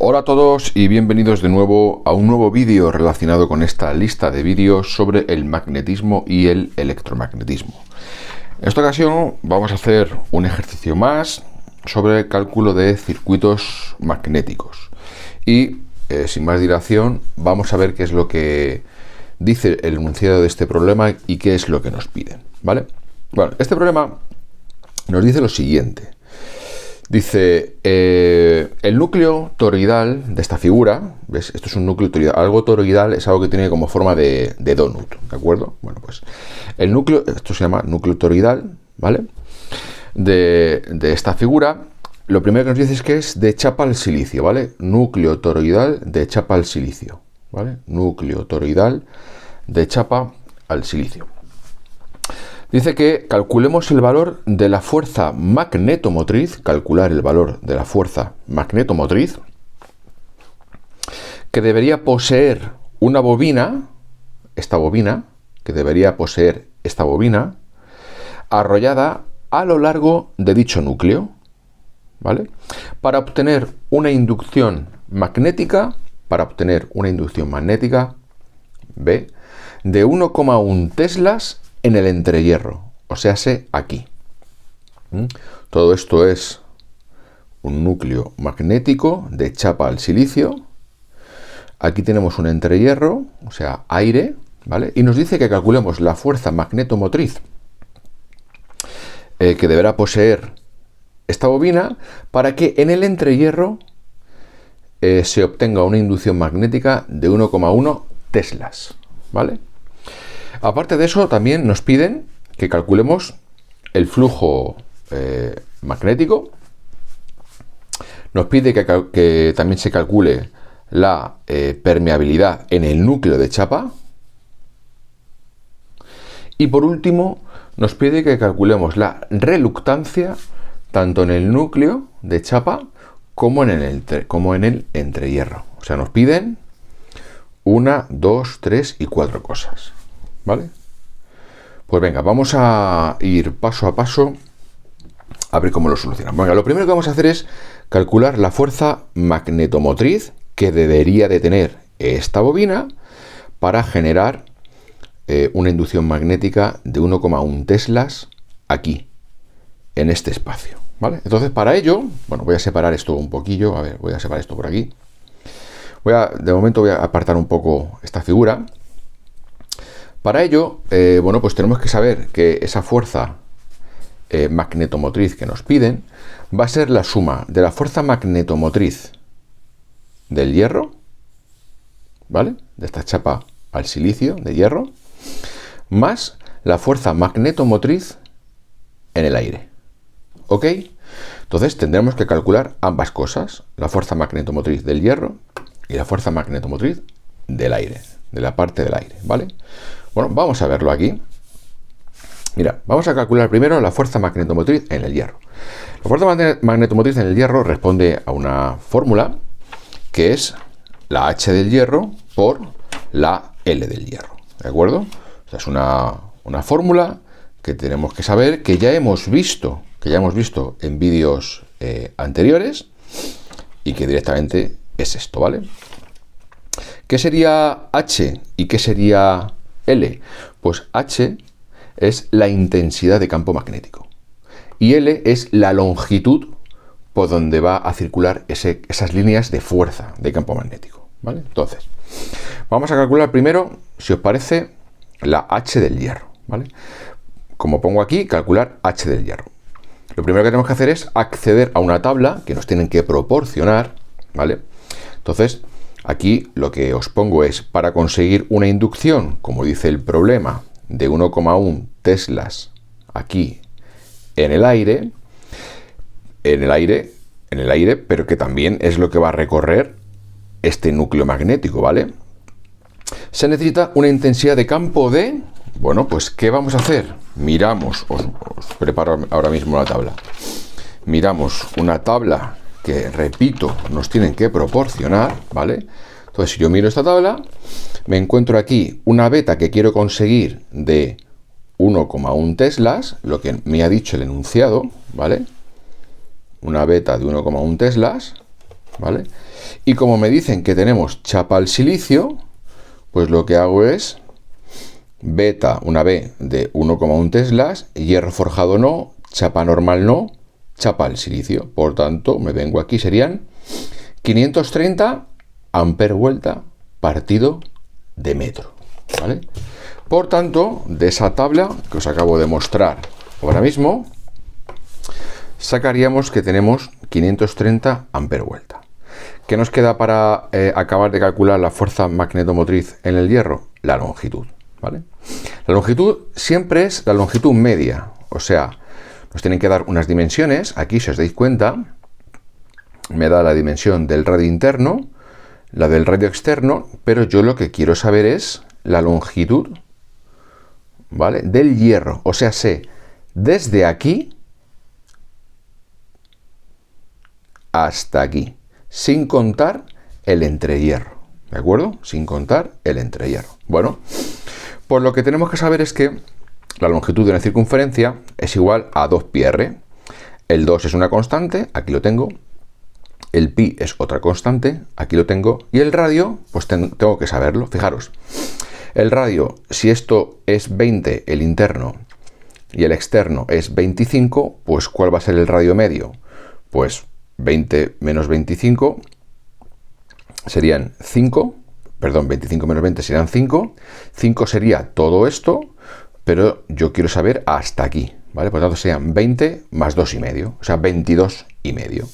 Hola a todos y bienvenidos de nuevo a un nuevo vídeo relacionado con esta lista de vídeos sobre el magnetismo y el electromagnetismo. En esta ocasión vamos a hacer un ejercicio más sobre el cálculo de circuitos magnéticos y sin más dilación vamos a ver qué es lo que dice el enunciado de este problema y qué es lo que nos piden, ¿vale? Bueno, este problema nos dice lo siguiente. Dice, el núcleo toroidal de esta figura, ¿ves? Esto es un núcleo toroidal. Algo toroidal es algo que tiene como forma de donut, ¿de acuerdo? Bueno, pues el núcleo, esto se llama núcleo toroidal, ¿vale? De esta figura, lo primero que nos dice es que es de chapa al silicio, ¿vale? Núcleo toroidal de chapa al silicio, ¿vale? Núcleo toroidal de chapa al silicio. Dice que calculemos el valor de la fuerza magnetomotriz, calcular el valor de la fuerza magnetomotriz, que debería poseer una bobina, que debería poseer esta bobina, arrollada a lo largo de dicho núcleo, ¿vale? Para obtener una inducción magnética, ¿ve? De 1,1 teslas en el entrehierro, o sea, aquí. Todo esto es un núcleo magnético de chapa al silicio. Aquí tenemos un entrehierro, o sea, aire, ¿vale? Y nos dice que calculemos la fuerza magnetomotriz que deberá poseer esta bobina para que en el entrehierro se obtenga una inducción magnética de 1,1 teslas, ¿vale? Aparte de eso, también nos piden que calculemos el flujo magnético. Nos pide que también se calcule la permeabilidad en el núcleo de chapa. Y por último, nos pide que calculemos la reluctancia tanto en el núcleo de chapa como en el entrehierro. O sea, nos piden 1, 2, 3 y 4 cosas. ¿Vale? Pues venga, vamos a ir paso a paso a ver cómo lo solucionamos. Venga, lo primero que vamos a hacer es calcular la fuerza magnetomotriz que debería de tener esta bobina para generar una inducción magnética de 1,1 teslas aquí, en este espacio, ¿vale? Entonces, para ello, bueno, voy a separar esto un poquillo, a ver, voy a separar esto por aquí. De momento voy a apartar un poco esta figura. Para ello, bueno, pues tenemos que saber que esa fuerza magnetomotriz que nos piden va a ser la suma de la fuerza magnetomotriz del hierro, ¿vale? De esta chapa al silicio de hierro, más la fuerza magnetomotriz en el aire, ¿ok? Entonces tendremos que calcular ambas cosas, la fuerza magnetomotriz del hierro y la fuerza magnetomotriz del aire, de la parte del aire, ¿vale? Bueno, vamos a verlo aquí. Mira, vamos a calcular primero la fuerza magnetomotriz en el hierro. La fuerza magnetomotriz en el hierro responde a una fórmula que es la H del hierro por la L del hierro, ¿de acuerdo? O sea, es una fórmula que tenemos que saber, que ya hemos visto en vídeos anteriores y que directamente es esto, ¿vale? ¿Qué sería H y qué sería L? Pues H es la intensidad de campo magnético y L es la longitud por donde va a circular esas líneas de fuerza de campo magnético, ¿vale? Entonces, vamos a calcular primero, si os parece, la H del hierro, ¿vale? Como pongo aquí, calcular H del hierro. Lo primero que tenemos que hacer es acceder a una tabla que nos tienen que proporcionar, ¿vale? Entonces, aquí lo que os pongo es, para conseguir una inducción, como dice el problema, de 1,1 teslas aquí en el aire, pero que también es lo que va a recorrer este núcleo magnético, ¿vale? Se necesita una intensidad de campo de... Bueno, pues ¿qué vamos a hacer? Miramos, os preparo ahora mismo la tabla. Miramos una tabla que, repito, nos tienen que proporcionar, ¿vale? Entonces, si yo miro esta tabla, me encuentro aquí una beta que quiero conseguir de 1,1 teslas, lo que me ha dicho el enunciado, ¿vale? Una beta de 1,1 teslas, ¿vale? Y como me dicen que tenemos chapa al silicio, pues lo que hago es beta, una B de 1,1 teslas, hierro forjado no, chapa normal no, chapa al silicio. Por tanto, me vengo aquí, serían 530 amper vuelta partido de metro, ¿vale? Por tanto, de esa tabla que os acabo de mostrar ahora mismo, sacaríamos que tenemos 530 amper vuelta. ¿Qué nos queda para acabar de calcular la fuerza magnetomotriz en el hierro? La longitud, ¿vale? La longitud siempre es la longitud media, o sea, nos tienen que dar unas dimensiones. Aquí, si os dais cuenta, me da la dimensión del radio interno, la del radio externo, pero yo lo que quiero saber es la longitud, ¿vale?, del hierro. O sea, sé desde aquí hasta aquí, sin contar el entrehierro, ¿de acuerdo? Sin contar el entrehierro. Bueno, pues lo que tenemos que saber es que la longitud de una circunferencia es igual a 2πr. El 2 es una constante, aquí lo tengo. El pi es otra constante, aquí lo tengo. Y el radio, pues tengo que saberlo. Fijaros, el radio, si esto es 20, el interno, y el externo es 25, pues ¿cuál va a ser el radio medio? Pues 20 menos 25 serían 5, perdón, 25 menos 20 serían 5, 5 sería todo esto, pero yo quiero saber hasta aquí, ¿vale? Por tanto serían 20 más 2,5, o sea, 22,5.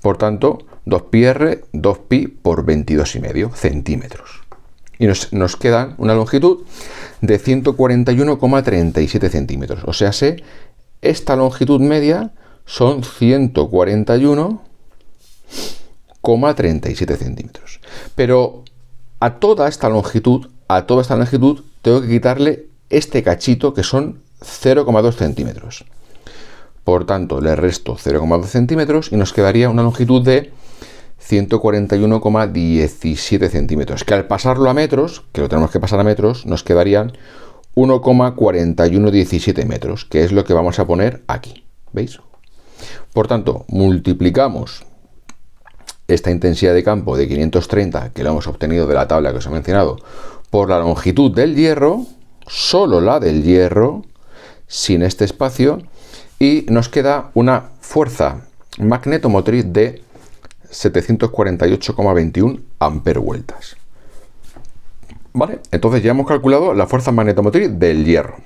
Por tanto, 2πr, 2pi por 22,5 centímetros. Y nos queda una longitud de 141,37 centímetros. O sea, esta longitud media son 141,37 centímetros. Pero a toda esta longitud, tengo que quitarle este cachito que son 0,2 centímetros. Por tanto, le resto 0,2 centímetros y nos quedaría una longitud de 141,17 centímetros, que al pasarlo a metros, que lo tenemos que pasar a metros, nos quedarían 1,4117 metros, que es lo que vamos a poner aquí, ¿veis? Por tanto, multiplicamos esta intensidad de campo de 530, que lo hemos obtenido de la tabla que os he mencionado, por la longitud del hierro, solo la del hierro, sin este espacio, y nos queda una fuerza magnetomotriz de 748,21 amper vueltas. ¿Vale? Entonces ya hemos calculado la fuerza magnetomotriz del hierro.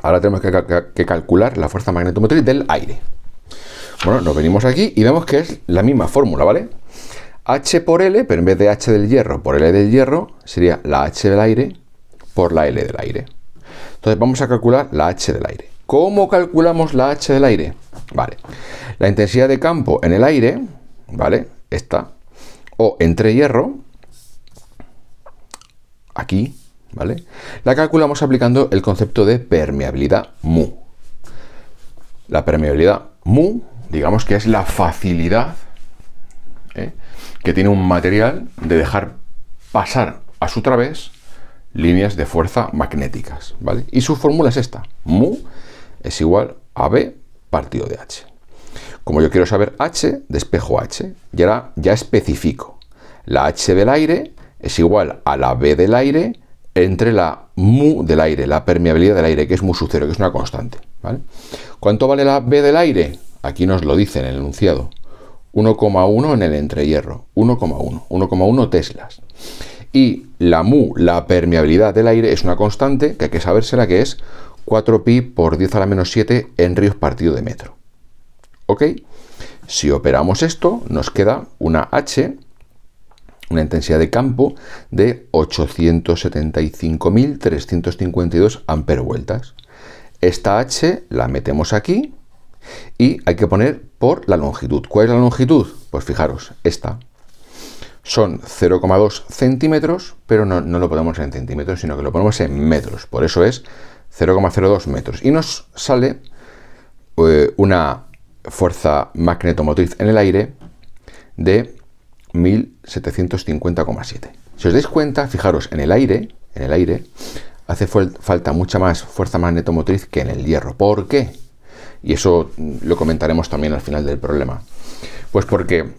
Ahora tenemos que calcular la fuerza magnetomotriz del aire. Bueno, nos venimos aquí y vemos que es la misma fórmula, ¿vale? H por L, pero en vez de H del hierro por L del hierro, sería la H del aire por la L del aire. Entonces vamos a calcular la H del aire. ¿Cómo calculamos la H del aire? Vale, la intensidad de campo en el aire, ¿vale? Esta, o entre hierro, aquí, ¿vale? La calculamos aplicando el concepto de permeabilidad mu. La permeabilidad mu, digamos que es la facilidad que tiene un material de dejar pasar a su través líneas de fuerza magnéticas, ¿vale? Y su fórmula es esta, mu es igual a B partido de H. Como yo quiero saber H, despejo H, y ahora ya especifico. La H del aire es igual a la B del aire entre la mu del aire, la permeabilidad del aire, que es mu sub 0, que es una constante, ¿vale? ¿Cuánto vale la B del aire? Aquí nos lo dice en el enunciado. 1,1 en el entrehierro, 1,1 teslas. Y la mu, la permeabilidad del aire, es una constante que hay que sabérsela, que es 4pi por 10 a la menos 7 henrios partido de metro. ¿Ok? Si operamos esto, nos queda una H, una intensidad de campo de 875.352 amper vueltas. Esta H la metemos aquí y hay que poner por la longitud. ¿Cuál es la longitud? Pues fijaros, esta. Son 0,2 centímetros, pero no lo ponemos en centímetros, sino que lo ponemos en metros. Por eso es 0,02 metros. Y nos sale una fuerza magnetomotriz en el aire de 1750,7. Si os dais cuenta, fijaros, en el aire hace falta mucha más fuerza magnetomotriz que en el hierro. ¿Por qué? Y eso lo comentaremos también al final del problema. Pues porque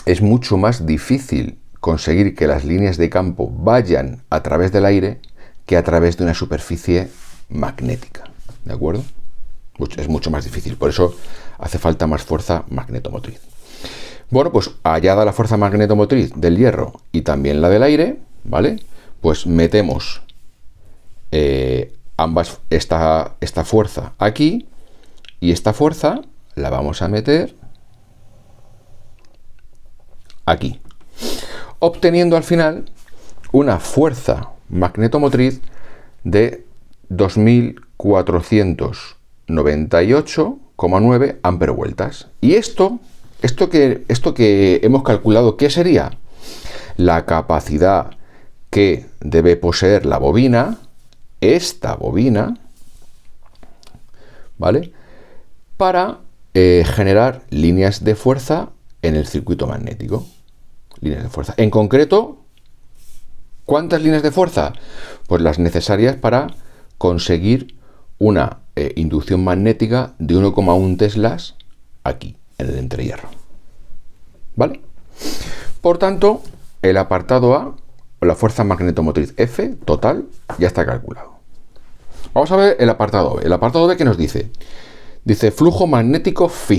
es mucho más difícil conseguir que las líneas de campo vayan a través del aire que a través de una superficie magnética, ¿de acuerdo? Es mucho más difícil, por eso hace falta más fuerza magnetomotriz. Bueno, pues hallada la fuerza magnetomotriz del hierro y también la del aire, ¿vale? Pues metemos esta fuerza aquí y esta fuerza la vamos a meter aquí, obteniendo al final una fuerza magnetomotriz de 2498,9 amperevueltas. Y esto que hemos calculado, ¿qué sería? La capacidad que debe poseer la bobina, esta bobina, ¿vale? Para generar líneas de fuerza en el circuito magnético. Líneas de fuerza. En concreto, ¿cuántas líneas de fuerza? Pues las necesarias para conseguir una inducción magnética de 1,1 teslas aquí, en el entrehierro. ¿Vale? Por tanto, el apartado A, o la fuerza magnetomotriz F total, ya está calculado. Vamos a ver el apartado B. El apartado B, ¿qué nos dice? Dice flujo magnético Φ.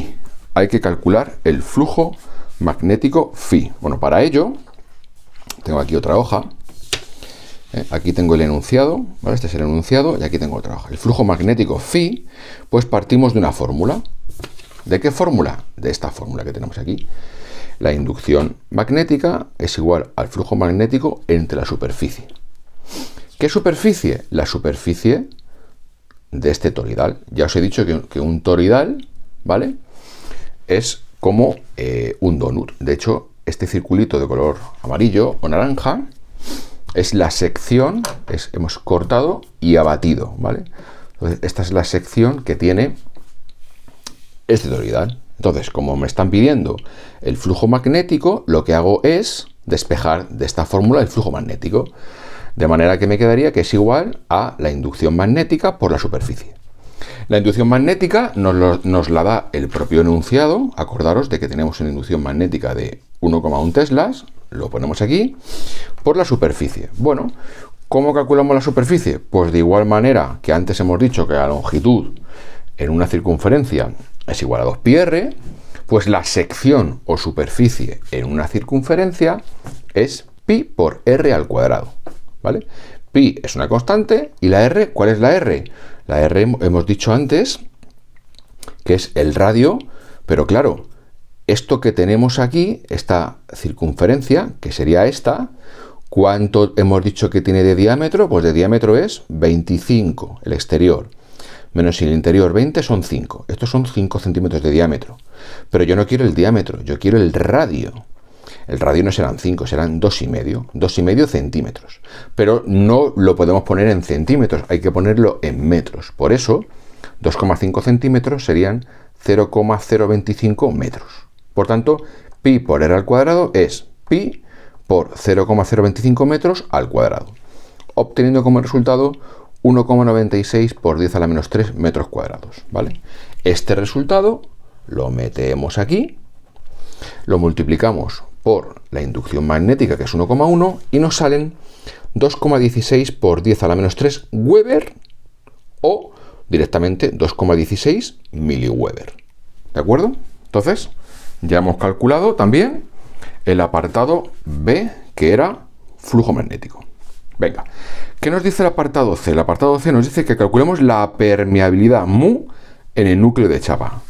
Hay que calcular el flujo magnético Φ. Bueno, para ello, tengo aquí otra hoja. Aquí tengo el enunciado, ¿vale? Este es el enunciado y aquí tengo otra hoja. El flujo magnético Φ, pues partimos de una fórmula. ¿De qué fórmula? De esta fórmula que tenemos aquí. La inducción magnética es igual al flujo magnético entre la superficie. ¿Qué superficie? La superficie de este toroidal. Ya os he dicho que un toroidal, ¿vale?, es como un donut. De hecho, este circulito de color amarillo o naranja es la sección, hemos cortado y abatido, ¿vale? Entonces, esta es la sección que tiene este toroidal. Entonces, como me están pidiendo el flujo magnético, lo que hago es despejar de esta fórmula el flujo magnético. De manera que me quedaría que es igual a la inducción magnética por la superficie. La inducción magnética nos la da el propio enunciado. Acordaros de que tenemos una inducción magnética de 1,1 teslas. Lo ponemos aquí, por la superficie. Bueno, ¿cómo calculamos la superficie? Pues de igual manera que antes hemos dicho que la longitud en una circunferencia es igual a 2πr, pues la sección o superficie en una circunferencia es pi por r al cuadrado, ¿vale? Pi es una constante y la r, ¿cuál es la r? La r hemos dicho antes que es el radio, pero claro, esto que tenemos aquí, esta circunferencia, que sería esta, ¿cuánto hemos dicho que tiene de diámetro? Pues de diámetro es 25, el exterior, menos el interior 20 son 5. Estos son 5 centímetros de diámetro. Pero yo no quiero el diámetro, yo quiero el radio. El radio no serán 5, serán 2,5 centímetros. Pero no lo podemos poner en centímetros, hay que ponerlo en metros. Por eso, 2,5 centímetros serían 0,025 metros. Por tanto, pi por r al cuadrado es pi por 0,025 metros al cuadrado, obteniendo como resultado 1,96 por 10 a la menos 3 metros cuadrados, ¿vale? Este resultado lo metemos aquí, lo multiplicamos por la inducción magnética, que es 1,1, y nos salen 2,16 por 10 a la menos 3 Weber, o directamente 2,16 miliweber. ¿De acuerdo? Entonces, ya hemos calculado también el apartado B, que era flujo magnético. Venga, ¿qué nos dice el apartado C? El apartado C nos dice que calculemos la permeabilidad mu en el núcleo de chapa.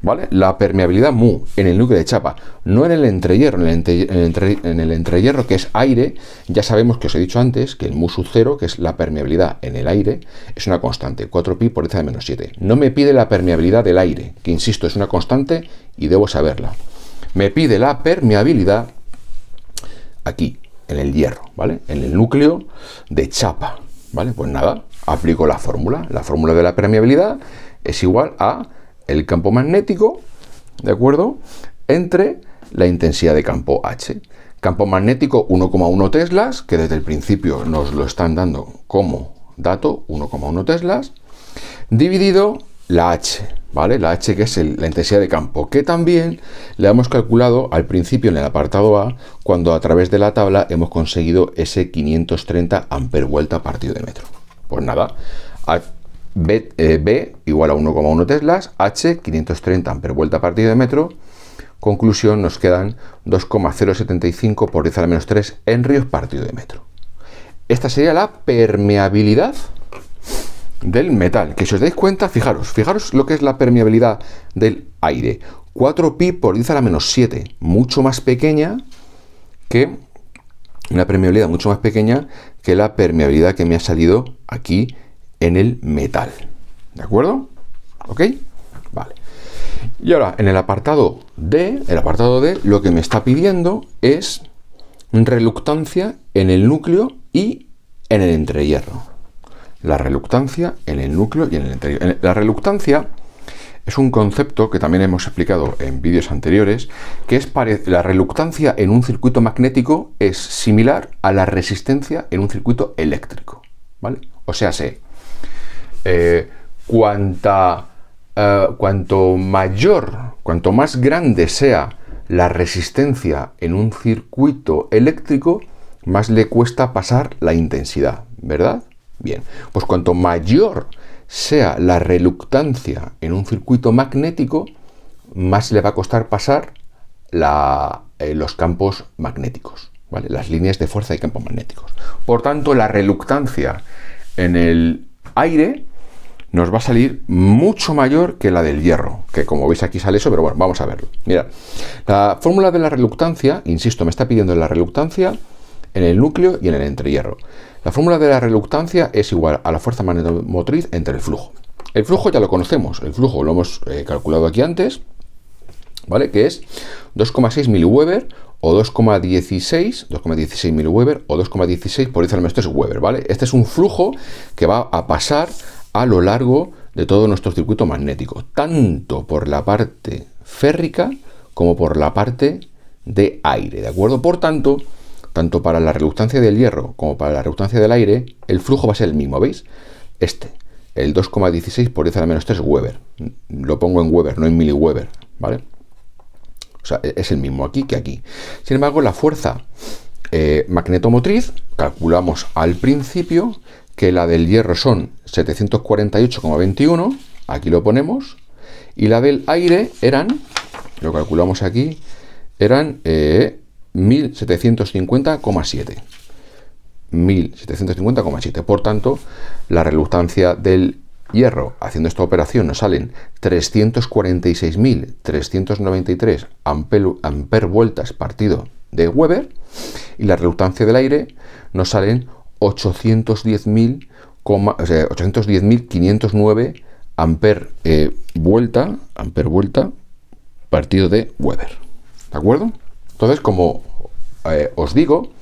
¿Vale? La permeabilidad mu en el núcleo de chapa, no en el entrehierro. En el entrehierro, que es aire, ya sabemos que os he dicho antes que el mu sub 0, que es la permeabilidad en el aire, es una constante, 4pi por 10 a la menos 7. No me pide la permeabilidad del aire, que insisto, es una constante y debo saberla. Me pide la permeabilidad aquí, en el hierro, ¿vale? En el núcleo de chapa, ¿vale? Pues nada, aplico la fórmula. La fórmula de la permeabilidad es igual a el campo magnético, ¿de acuerdo?, entre la intensidad de campo H. Campo magnético 1,1 teslas, que desde el principio nos lo están dando como dato, 1,1 teslas, dividido la H, ¿vale? La H, que es la intensidad de campo, que también le hemos calculado al principio en el apartado A, cuando a través de la tabla hemos conseguido ese 530 amper vuelta partido de metro. Pues nada, B igual a 1,1 teslas, H 530 amper vuelta partido de metro. Conclusión, nos quedan 2,075 por 10 a la menos 3 henrios partido de metro. Esta sería la permeabilidad del metal, que si os dais cuenta, fijaros lo que es la permeabilidad del aire. 4pi por 10 a la menos 7, mucho más pequeña que una permeabilidad mucho más pequeña que la permeabilidad que me ha salido aquí en el metal. ¿De acuerdo? ¿Ok? Vale. Y ahora, en el apartado D, lo que me está pidiendo es reluctancia en el núcleo y en el entrehierro. La reluctancia en el núcleo y en el entrehierro. La reluctancia es un concepto que también hemos explicado en vídeos anteriores, que es la reluctancia en un circuito magnético es similar a la resistencia en un circuito eléctrico, ¿vale? O sea, cuanto más grande sea la resistencia en un circuito eléctrico, más le cuesta pasar la intensidad, ¿verdad? Bien, pues cuanto mayor sea la reluctancia en un circuito magnético, más le va a costar pasar los campos magnéticos, ¿vale? Las líneas de fuerza y campos magnéticos. Por tanto, la reluctancia en el aire nos va a salir mucho mayor que la del hierro, que como veis aquí sale eso, pero bueno, vamos a verlo. Mira, la fórmula de la reluctancia, insisto, me está pidiendo la reluctancia en el núcleo y en el entrehierro. La fórmula de la reluctancia es igual a la fuerza magnetomotriz entre el flujo. El flujo ya lo conocemos, el flujo lo hemos calculado aquí antes, ¿vale? Que es 2,6 miliweber o 2,16 miliweber o 2,16 por 10 a la menos 3 Weber, ¿vale? Este es un flujo que va a pasar a lo largo de todo nuestro circuito magnético, tanto por la parte férrica como por la parte de aire, ¿de acuerdo? Por tanto, tanto para la reluctancia del hierro como para la reluctancia del aire, el flujo va a ser el mismo, ¿veis? El 2,16 por 10 a la menos 3 Weber. Lo pongo en Weber, no en miliweber, ¿vale? O sea, es el mismo aquí que aquí. Sin embargo, la fuerza magnetomotriz, calculamos al principio que la del hierro son 748,21, aquí lo ponemos, y la del aire lo calculamos aquí, eran 1750,7. 1750,7. Por tanto, la reluctancia del hierro, haciendo esta operación, nos salen 346.393 amper vueltas partido de Weber, y la reluctancia del aire nos salen 810.509 amper vuelta partido de Weber. ¿De acuerdo? Entonces, como os digo,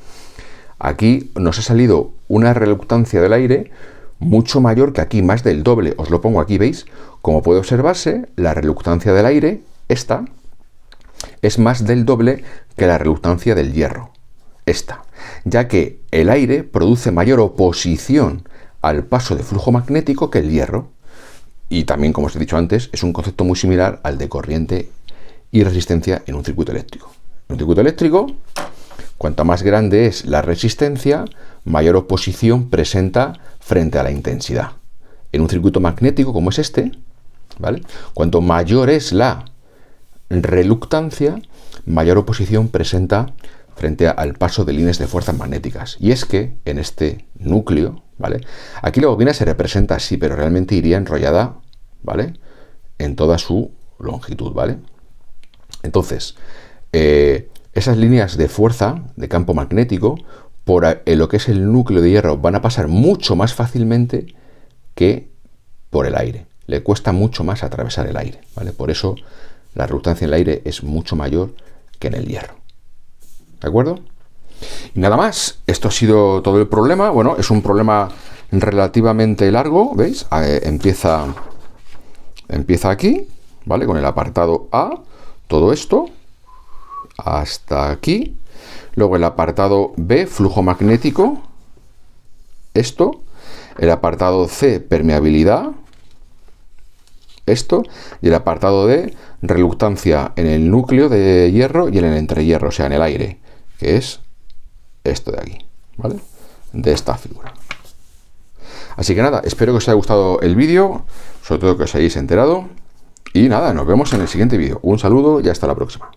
aquí nos ha salido una reluctancia del aire mucho mayor que aquí, más del doble. Os lo pongo aquí, ¿veis? Como puede observarse, la reluctancia del aire, esta, es más del doble que la reluctancia del hierro, esta, ya que el aire produce mayor oposición al paso de flujo magnético que el hierro. Y también, como os he dicho antes, es un concepto muy similar al de corriente y resistencia en un circuito eléctrico. En un circuito eléctrico, cuanto más grande es la resistencia, mayor oposición presenta frente a la intensidad. En un circuito magnético como es este, ¿vale? Cuanto mayor es la reluctancia, mayor oposición presenta frente al paso de líneas de fuerzas magnéticas. Y es que en este núcleo, ¿vale? Aquí la bobina se representa así, pero realmente iría enrollada, ¿vale? En toda su longitud, ¿vale? Entonces, esas líneas de fuerza, de campo magnético, por lo que es el núcleo de hierro, van a pasar mucho más fácilmente que por el aire. Le cuesta mucho más atravesar el aire, ¿vale? Por eso la reluctancia en el aire es mucho mayor que en el hierro. ¿De acuerdo? Y nada más, esto ha sido todo el problema. Bueno, es un problema relativamente largo, ¿veis? Empieza aquí, ¿vale? Con el apartado A, todo esto, hasta aquí. Luego el apartado B, flujo magnético, esto. El apartado C, permeabilidad, esto, y el apartado de reluctancia en el núcleo de hierro y en el entrehierro, o sea, en el aire, que es esto de aquí, ¿vale? De esta figura. Así que nada, espero que os haya gustado el vídeo, sobre todo que os hayáis enterado. Y nada, nos vemos en el siguiente vídeo. Un saludo y hasta la próxima.